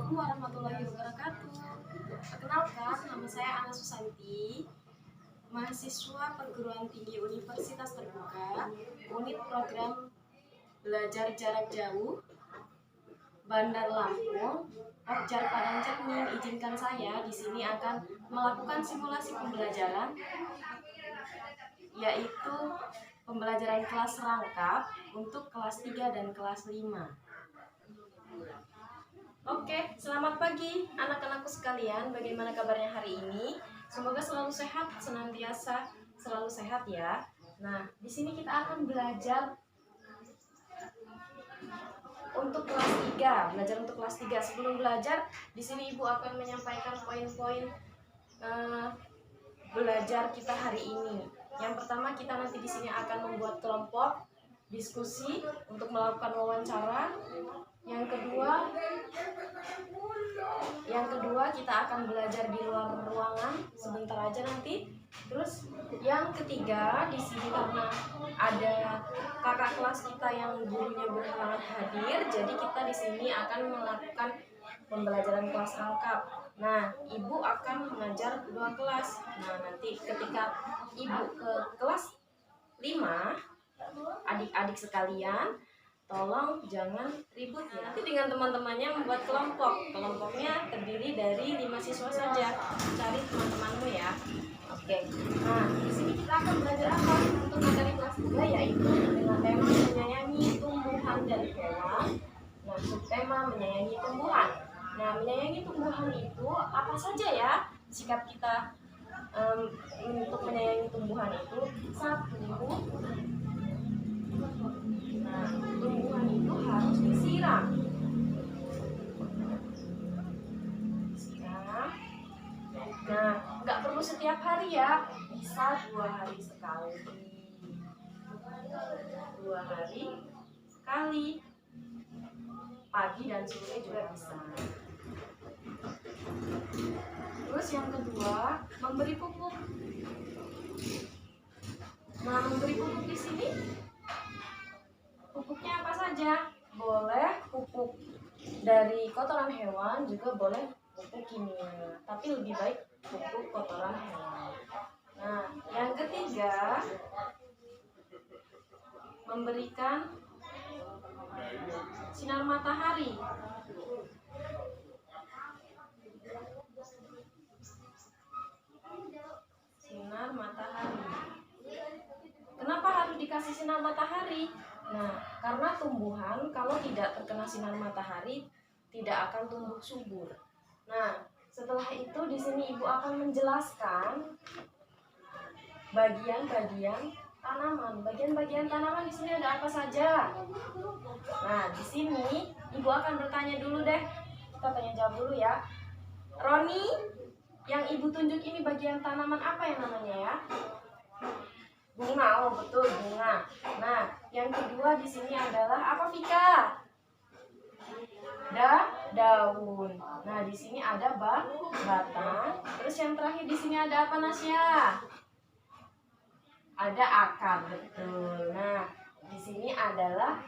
Assalamualaikum warahmatullahi wabarakatuh. Perkenalkan, nama saya Ana Susanti, mahasiswa perguruan tinggi Universitas Terbuka, unit program belajar jarak jauh, Bandar Lampung, Objek Padang Cermin. Izinkan saya di sini akan melakukan simulasi pembelajaran, yaitu pembelajaran kelas rangkap untuk kelas 3 dan kelas 5. Oke, selamat pagi anak-anakku sekalian. Bagaimana kabarnya hari ini? Semoga selalu sehat, senantiasa selalu sehat ya. Nah, di sini kita akan belajar untuk kelas 3. Belajar untuk kelas 3. Sebelum belajar, di sini Ibu akan menyampaikan poin-poin belajar kita hari ini. Yang pertama, kita nanti di sini akan membuat kelompok diskusi untuk melakukan wawancara. Yang kedua kita akan belajar di luar ruangan sebentar aja nanti. Terus yang ketiga, di sini karena ada kakak kelas kita yang gurunya berhalangan hadir, jadi kita di sini akan melakukan pembelajaran kelas rangkap. Nah, Ibu akan mengajar 2 kelas. Nah, nanti ketika Ibu ke kelas 5, adik-adik sekalian, tolong jangan ribut ya. Nanti dengan teman-temannya membuat kelompok. Kelompoknya terdiri dari 5 siswa saja. Cari teman-temanmu ya. Oke. Nah, di sini kita akan belajar apa untuk materi kelas 3, yaitu dengan tema menyayangi tumbuhan dan hewan. Nah, subtema menyayangi tumbuhan. Nah, menyayangi tumbuhan itu apa saja ya? Sikap kita untuk menyayangi tumbuhan itu, 1, nah, tumbuhan itu harus disiram. Nah, nggak perlu setiap hari ya, bisa 2 hari sekali. 2 hari sekali. Pagi dan sore juga bisa. Terus yang kedua, memberi pupuk. Nah, memberi pupuk di sini, pupuknya apa saja? Boleh pupuk dari kotoran hewan, juga boleh pupuk kimia. Tapi lebih baik pupuk kotoran hewan. Nah, yang ketiga, memberikan sinar matahari. Sinar matahari. Kenapa harus dikasih sinar matahari? Nah, karena tumbuhan kalau tidak terkena sinar matahari tidak akan tumbuh subur. Nah, setelah itu di sini Ibu akan menjelaskan bagian-bagian tanaman. Bagian-bagian tanaman di sini ada apa saja? Nah, di sini Ibu akan bertanya dulu deh. Kita tanya jawab dulu ya. Roni, yang Ibu tunjuk ini bagian tanaman apa yang namanya ya? Bunga. Oh, betul, bunga. Nah, yang kedua di sini adalah apa, Vika? Daun. Nah, di sini ada batang. Terus yang terakhir di sini ada apa, Nasya? Ada akar, betul. Nah, di sini adalah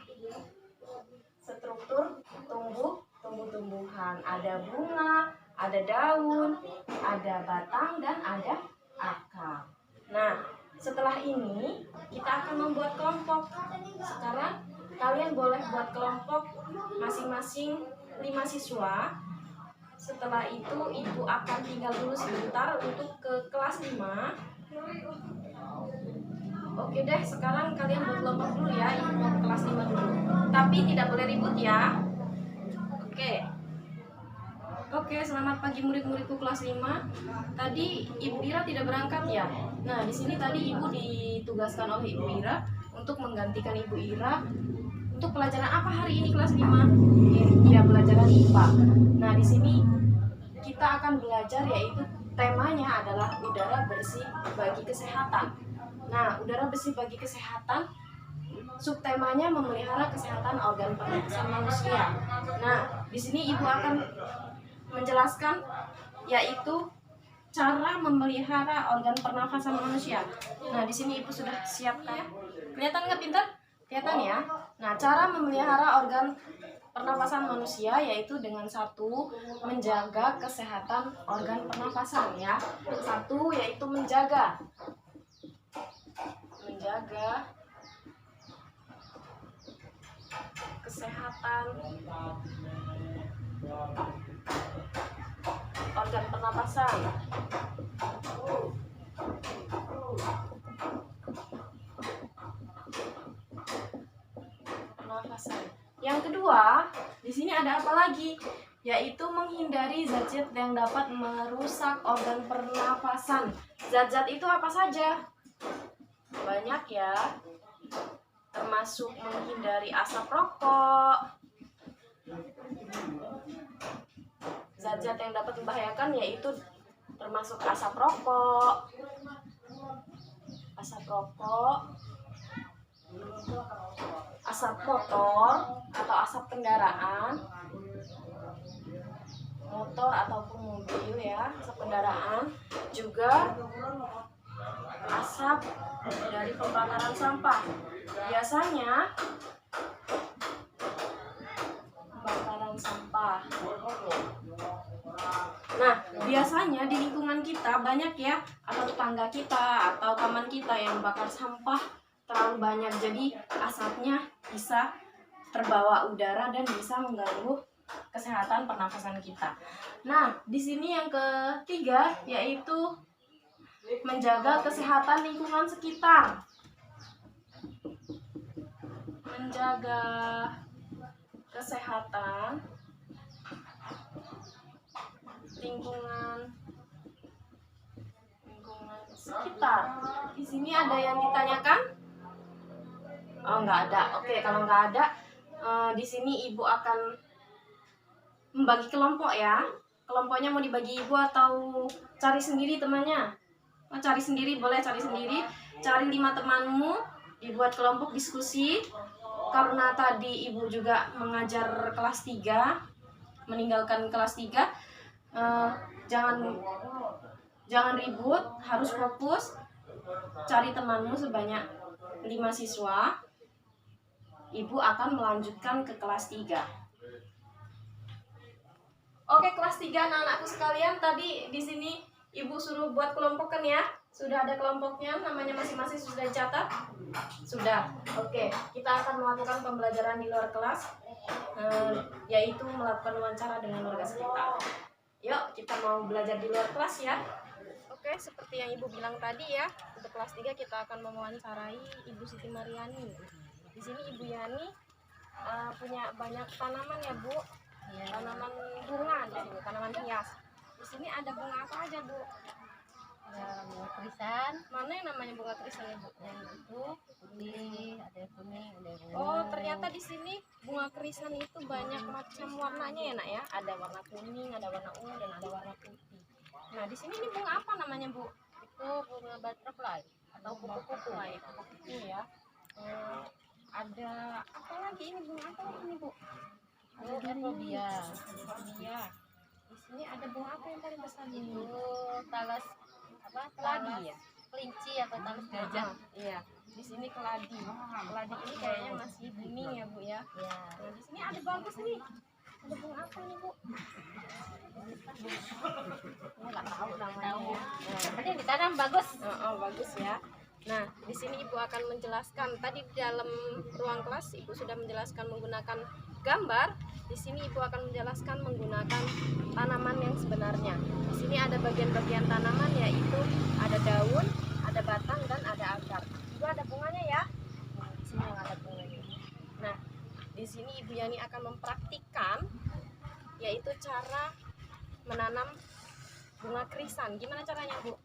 struktur tumbuh-tumbuhan. Ada bunga, ada daun, ada batang, dan ada akar. Nah, setelah ini kita akan membuat kelompok. Sekarang kalian boleh buat kelompok masing-masing 5 siswa. Setelah itu Ibu akan tinggal dulu sebentar untuk ke kelas 5. Oke deh, sekarang kalian buat kelompok dulu ya. Ibu mau ke kelas 5 dulu. Tapi tidak boleh ribut ya. Oke, selamat pagi murid-muridku kelas 5. Tadi Ibu Ira tidak berangkat ya. Nah, di sini tadi Ibu ditugaskan oleh Ibu Ira untuk menggantikan Ibu Ira untuk pelajaran apa hari ini kelas 5? Ya, pelajaran IPA. Nah, di sini kita akan belajar, yaitu temanya adalah udara bersih bagi kesehatan. Nah, udara bersih bagi kesehatan, subtemanya memelihara kesehatan organ pernafasan manusia. Nah, di sini Ibu akan menjelaskan yaitu cara memelihara organ pernafasan manusia. Nah, di sini Ibu sudah siapkan ya. Kelihatan nggak pintar? Kelihatan ya. Nah, cara memelihara organ pernapasan manusia, yaitu dengan satu, menjaga kesehatan organ pernapasan ya. Satu, yaitu menjaga kesehatan organ pernapasan. Yang kedua, di sini ada apa lagi? Yaitu menghindari zat-zat yang dapat merusak organ pernapasan. Zat-zat itu apa saja? Banyak ya, termasuk menghindari asap rokok. Zat-zat yang dapat membahayakan yaitu termasuk asap rokok, asap motor atau asap kendaraan, motor ataupun mobil ya, asap kendaraan, juga asap dari pembakaran sampah. Biasanya pembakaran sampah. Nah, biasanya di lingkungan kita banyak ya, atau tetangga kita atau teman kita yang bakar sampah terlalu banyak, jadi asapnya bisa terbawa udara dan bisa mengganggu kesehatan pernafasan kita. Nah, di sini yang ketiga yaitu menjaga kesehatan lingkungan sekitar. Menjaga kesehatan lingkungan sekitar. Di sini ada yang ditanyakan? Oh, nggak ada. Oke, kalau nggak ada, di sini ibu akan membagi kelompok ya. Kelompoknya mau dibagi ibu atau cari sendiri temannya? Cari sendiri, boleh cari sendiri. Cari 5 temanmu, dibuat kelompok diskusi. Karena tadi ibu juga mengajar kelas 3, meninggalkan kelas 3, jangan ribut, harus fokus. Cari temanmu sebanyak 5 siswa. Ibu akan melanjutkan ke kelas 3. Oke, kelas 3 anak-anakku sekalian, tadi di sini ibu suruh buat kelompok kan ya? Sudah ada kelompoknya, namanya masing-masing sudah dicatat? Sudah. Oke, kita akan melakukan pembelajaran di luar kelas, yaitu melakukan wawancara dengan warga sekitar. Yuk, kita mau belajar di luar kelas ya. Oke, seperti yang ibu bilang tadi ya, untuk kelas 3 kita akan mewawancarai Ibu Siti Mariani. Di sini Ibu Yani punya banyak tanaman ya Bu, tanaman bunga di sini, tanaman hias. Di sini ada bunga apa aja Bu? Ya, bunga krisan. Mana yang namanya bunga krisan ya Bu? Yang itu putih, ada yang kuning, ada yang ungu. Oh, ternyata di sini bunga krisan itu banyak macam warnanya ya Nak ya. Ada warna kuning, ada warna ungu, dan ada warna putih. Nah, di sini ini bunga apa namanya Bu? Itu bunga butterfly atau kupu-kupu. Kupu-kupu ya. Ada apa lagi ini, bunga apa lagi nih Bu? Ada euphorbia. Iya. Di sini ada bunga apa yang paling besar ini? Itu talas apa? Keladi ya? Kelinci atau talas gajah. Iya. Di sini keladi. Keladi ini kayaknya masih bening ya Bu ya. Ya. Nah, di sini ada bagus nih. Ada bunga apa nih Bu? Nggak tahu namanya. Tadi yang ditanam bagus. Bagus ya. Nah, di sini Ibu akan menjelaskan. Tadi di dalam ruang kelas Ibu sudah menjelaskan menggunakan gambar. Di sini Ibu akan menjelaskan menggunakan tanaman yang sebenarnya. Di sini ada bagian-bagian tanaman, yaitu ada daun, ada batang, dan ada akar. Ibu ada bunganya ya. Di sini yang ada bunganya. Nah, di sini Ibu Yani akan mempraktikkan, yaitu cara menanam bunga krisan. Gimana caranya Bu?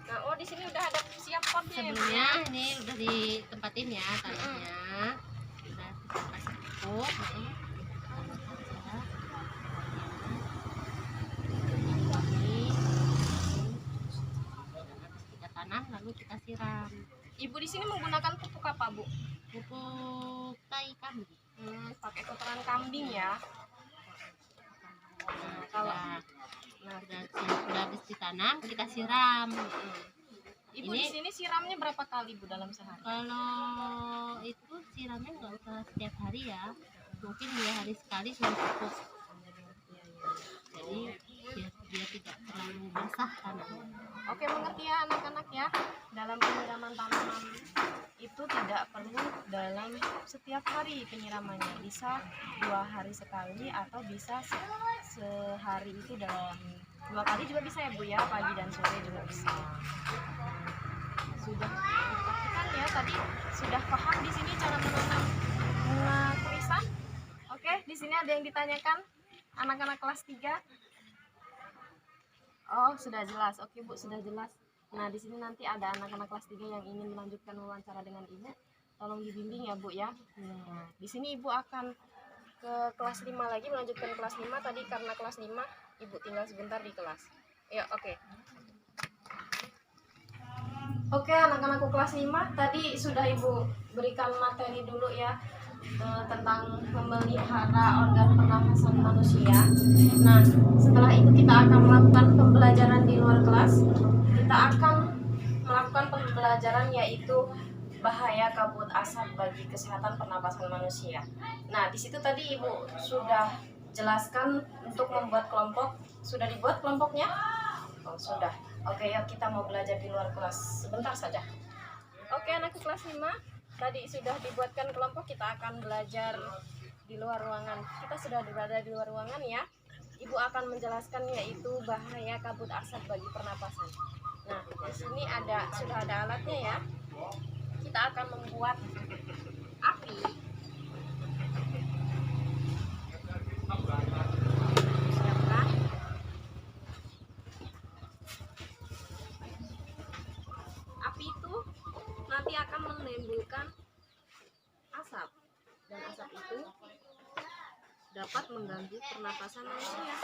Nah, oh di sini udah ada siap potnya ya Bu? Sebelumnya ini udah ditempatin ya tanahnya. Udah kasih pupuk. Kita tanam lalu kita siram. Ibu di sini menggunakan pupuk apa Bu? Pupuk tai kambing. Pakai kotoran kambing ya. Nah, kalau udah habis ditanam kita siram. Ibu Ini di sini siramnya berapa kali Bu dalam sehari? kalau itu siramnya nggak usah setiap hari ya, mungkin 2 hari sekali sudah cukup. Jadi dia tidak terlalu basah tanahnya. Oke, mengerti ya anak-anak ya. Dalam penyiraman tanaman itu tidak perlu dalam setiap hari penyiramannya, bisa 2 hari sekali atau bisa sehari itu dalam 2 kali juga bisa ya Bu ya, pagi dan sore juga bisa. Sudah dipraktikkan ya tadi, sudah paham di sini cara menanam bunga krisan? Oke, di sini ada yang ditanyakan anak-anak kelas 3. Oh, sudah jelas. Oke, Bu, sudah jelas. Nah, di sini nanti ada anak-anak kelas 3 yang ingin melanjutkan wawancara dengan Ibu. Tolong dibimbing ya, Bu ya. Nah, di sini Ibu akan ke kelas 5 lagi, melanjutkan kelas 5. Tadi karena kelas 5 Ibu tinggal sebentar di kelas. Ya, oke. Oke, anak-anakku kelas 5, tadi sudah Ibu berikan materi dulu ya tentang memelihara organ pernafasan manusia. Nah, setelah itu kita akan melakukan pembelajaran di luar kelas. Kita akan melakukan pembelajaran yaitu bahaya kabut asap bagi kesehatan pernapasan manusia. Nah, di situ tadi Ibu sudah jelaskan untuk membuat kelompok. Sudah dibuat kelompoknya? Oh, sudah. Oke, yuk kita mau belajar di luar kelas sebentar saja. Oke, anakku kelas 5, tadi sudah dibuatkan kelompok, kita akan belajar di luar ruangan. Kita sudah berada di luar ruangan ya. Ibu akan menjelaskan yaitu bahaya kabut asap bagi pernapasan. Nah, di sini sudah ada alatnya ya. Kita akan membuat api. Siapkan. Api itu nanti akan menimbulkan asap, dan asap itu dapat mengganggu pernapasan manusia.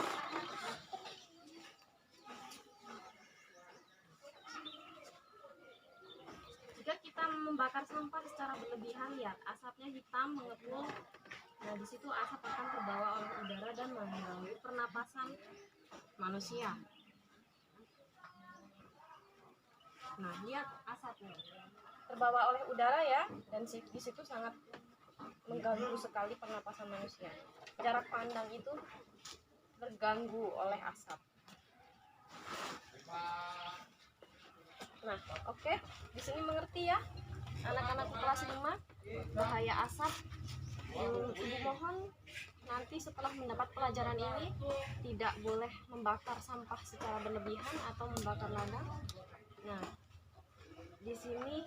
Jika kita membakar sampah secara berlebihan, lihat asapnya hitam mengepul. Nah, di situ asap akan terbawa oleh udara dan mengganggu pernapasan manusia. Nah, lihat asapnya terbawa oleh udara ya, dan di situ sangat mengganggu sekali pernapasan manusia. Jarak pandang itu terganggu oleh asap. Nah, oke, di sini mengerti ya, anak-anak kelas 5 bahaya asap. Ibu mohon nanti setelah mendapat pelajaran ini tidak boleh membakar sampah secara berlebihan atau membakar ladang. Nah, di sini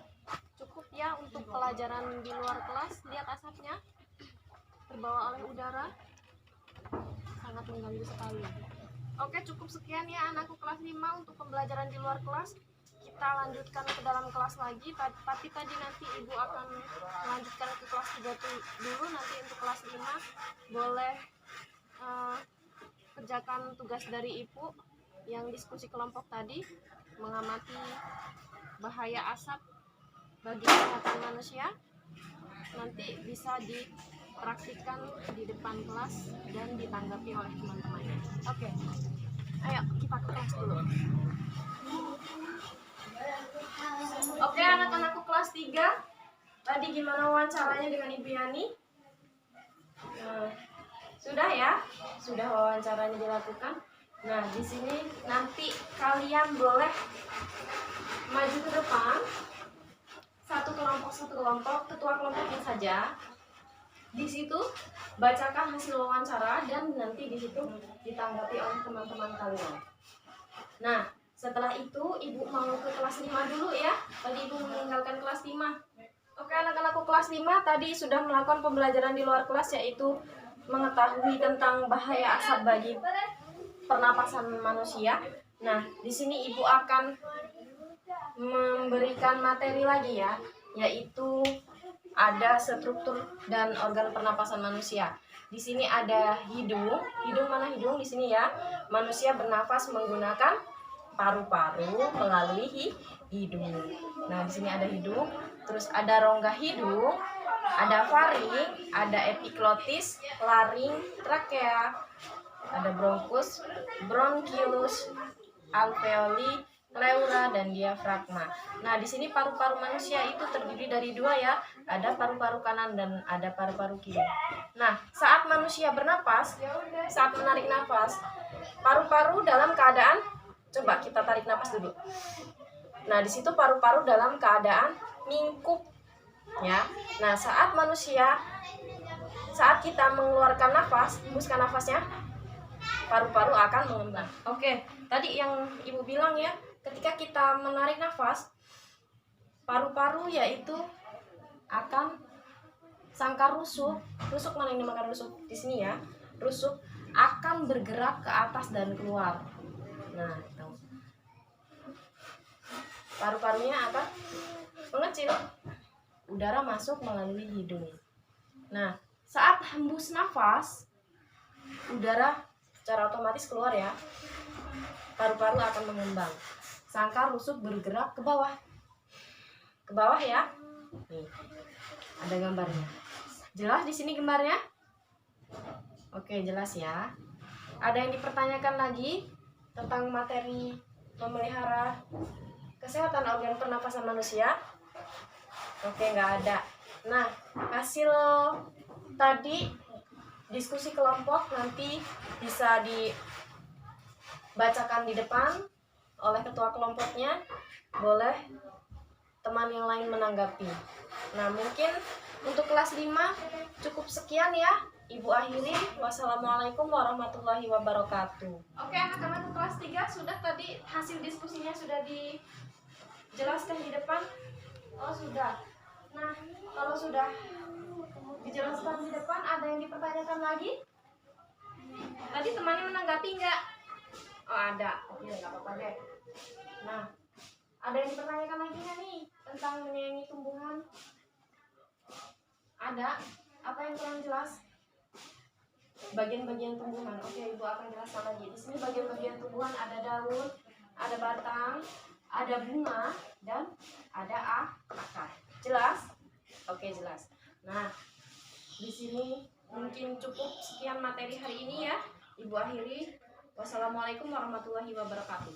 cukup ya untuk pelajaran di luar kelas. Lihat asapnya terbawa oleh udara, sangat mengganggu sekali. Oke, cukup sekian ya anakku kelas 5 untuk pembelajaran di luar kelas. Kita lanjutkan ke dalam kelas lagi, tapi tadi nanti Ibu akan melanjutkan ke kelas 3 dulu. Nanti untuk kelas 5 boleh kerjakan tugas dari Ibu yang diskusi kelompok tadi, mengamati bahaya asap bagi kesehatan manusia. Nanti bisa dipraktikkan di depan kelas dan ditanggapi oleh teman-temannya. Oke, ayo kita ke kelas dulu. Oke, anak-anakku kelas 3, tadi gimana wawancaranya dengan Ibu Yani? Sudah ya? Sudah wawancaranya dilakukan. Nah, di sini nanti kalian boleh maju ke depan, satu kelompok, ketua kelompoknya saja. Di situ bacakan hasil wawancara dan nanti di situ ditanggapi oleh teman-teman kalian. Nah, setelah itu Ibu mau ke kelas 5 dulu ya. Tadi Ibu meninggalkan kelas 5. Oke, anak-anakku kelas 5 tadi sudah melakukan pembelajaran di luar kelas, yaitu mengetahui tentang bahaya asap bagi pernapasan manusia. Nah, di sini Ibu akan memberikan materi lagi ya, yaitu ada struktur dan organ pernapasan manusia. Di sini ada hidung. Hidung mana hidung? Di sini ya. Manusia bernafas menggunakan paru-paru melalui hidung. Nah, di sini ada hidung, terus ada rongga hidung, ada faring, ada epiglotis, laring, trakea, ada bronkus, bronchilus, alveoli, pleura, dan diafragma. Nah, di sini paru-paru manusia itu terdiri dari dua ya, ada paru-paru kanan dan ada paru-paru kiri. Nah, saat manusia bernapas, saat menarik nafas, paru-paru dalam keadaan, coba kita tarik nafas dulu. Nah, di situ paru-paru dalam keadaan mingkup ya. Nah, saat kita mengeluarkan nafas, hembuskan nafasnya, paru-paru akan mengembang. Oke, tadi yang ibu bilang ya, ketika kita menarik nafas, paru-paru yaitu akan sangkar rusuk mana yang dimakan rusuk di sini ya, rusuk akan bergerak ke atas dan keluar. Nah, itu. Paru-parunya akan mengecil, udara masuk melalui hidung. Nah, saat hembus nafas, udara secara otomatis keluar ya. Paru-paru akan mengembang. Sangkar rusuk bergerak ke bawah. Ke bawah ya. Nih. Ada gambarnya. Jelas di sini gambarnya? Oke, jelas ya. Ada yang dipertanyakan lagi tentang materi memelihara kesehatan organ pernapasan manusia? Oke, nggak ada. Nah, hasil tadi diskusi kelompok nanti bisa dibacakan di depan oleh ketua kelompoknya. Boleh teman yang lain menanggapi. Nah, mungkin untuk kelas 5 cukup sekian ya. Ibu akhiri. Wassalamualaikum warahmatullahi wabarakatuh. Oke, anak-anak kelas 3 sudah tadi hasil diskusinya sudah dijelaskan di depan? Oh, sudah. Nah, kalau sudah dijelaskan di depan, ada yang dipertanyakan lagi? Tadi temannya menanggapi nggak? Oh, ada. Oke, nggak apa-apa deh. Nah, ada yang dipertanyakan lagi nggak nih tentang menyayangi tumbuhan? Ada? Apa yang kurang jelas? Bagian-bagian tumbuhan. Oke, Ibu akan jelaskan lagi. Di sini bagian-bagian tumbuhan ada daun, ada batang, ada bunga, dan ada akar. Jelas? Oke, jelas. Nah, di sini mungkin cukup sekian materi hari ini ya. Ibu akhiri. Wassalamualaikum warahmatullahi wabarakatuh.